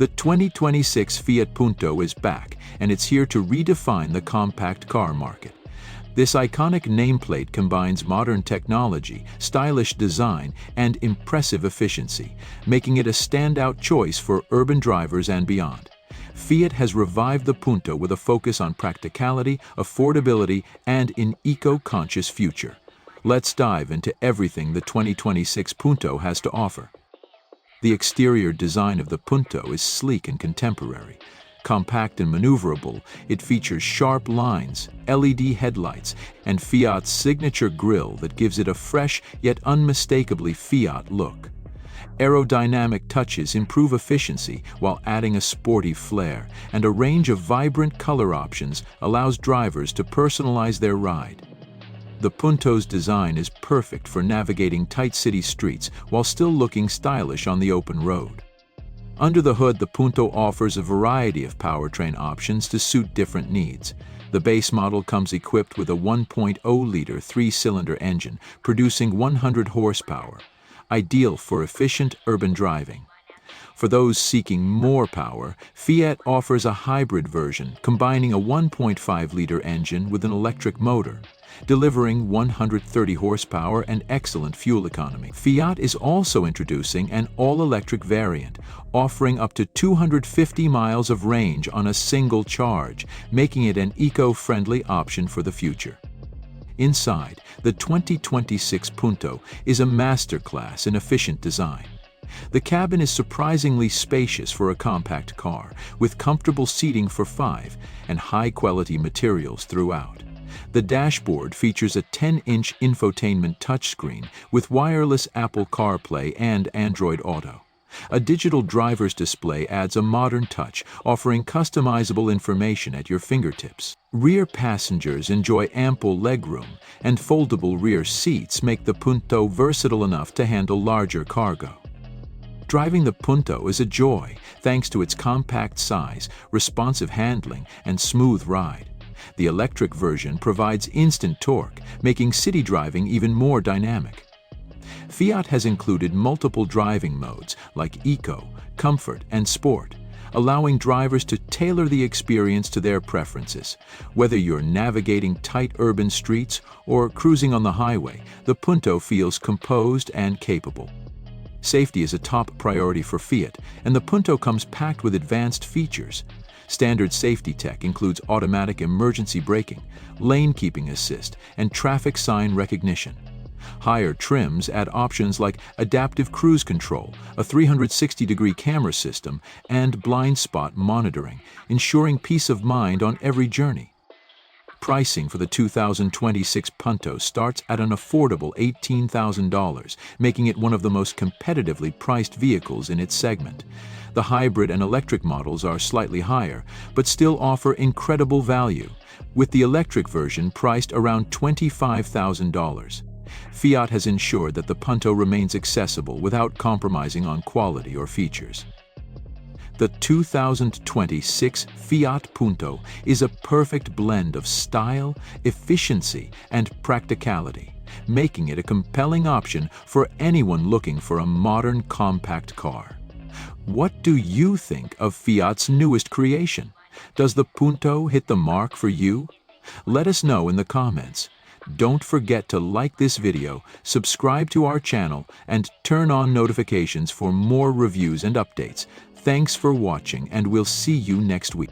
The 2026 Fiat Punto is back, and it's here to redefine the compact car market. This iconic nameplate combines modern technology, stylish design, and impressive efficiency, making it a standout choice for urban drivers and beyond. Fiat has revived the Punto with a focus on practicality, affordability, and an eco-conscious future. Let's dive into everything the 2026 Punto has to offer. The exterior design of the Punto is sleek and contemporary. Compact and maneuverable, it features sharp lines, LED headlights, and Fiat's signature grille that gives it a fresh yet unmistakably Fiat look. Aerodynamic touches improve efficiency while adding a sporty flair, and a range of vibrant color options allows drivers to personalize their ride. The Punto's design is perfect for navigating tight city streets while still looking stylish on the open road. Under the hood, the Punto offers a variety of powertrain options to suit different needs. The base model comes equipped with a 1.0-liter three-cylinder engine, producing 100 horsepower, ideal for efficient urban driving. For those seeking more power, Fiat offers a hybrid version combining a 1.5-liter engine with an electric motor, delivering 130 horsepower and excellent fuel economy. Fiat is also introducing an all-electric variant, offering up to 250 miles of range on a single charge, making it an eco-friendly option for the future. Inside, the 2026 Punto is a masterclass in efficient design. The cabin is surprisingly spacious for a compact car, with comfortable seating for 5 and high-quality materials throughout. The dashboard features a 10-inch infotainment touchscreen with wireless Apple CarPlay and Android Auto. A digital driver's display adds a modern touch, offering customizable information at your fingertips. Rear passengers enjoy ample legroom, and foldable rear seats make the Punto versatile enough to handle larger cargo. Driving the Punto is a joy thanks to its compact size, responsive handling, and smooth ride. The electric version provides instant torque, making city driving even more dynamic. Fiat has included multiple driving modes like Eco, Comfort, and Sport, allowing drivers to tailor the experience to their preferences. Whether you're navigating tight urban streets or cruising on the highway, the Punto feels composed and capable. Safety is a top priority for Fiat, and the Punto comes packed with advanced features. Standard safety tech includes automatic emergency braking, lane keeping assist, and traffic sign recognition. Higher trims add options like adaptive cruise control, a 360-degree camera system, and blind spot monitoring, ensuring peace of mind on every journey. Pricing for the 2026 Punto starts at an affordable $18,000, making it one of the most competitively priced vehicles in its segment. The hybrid and electric models are slightly higher, but still offer incredible value, with the electric version priced around $25,000. Fiat has ensured that the Punto remains accessible without compromising on quality or features. The 2026 Fiat Punto is a perfect blend of style, efficiency, and practicality, making it a compelling option for anyone looking for a modern compact car. What do you think of Fiat's newest creation? Does the Punto hit the mark for you? Let us know in the comments. Don't forget to like this video, subscribe to our channel, and turn on notifications for more reviews and updates. Thanks for watching, and we'll see you next week.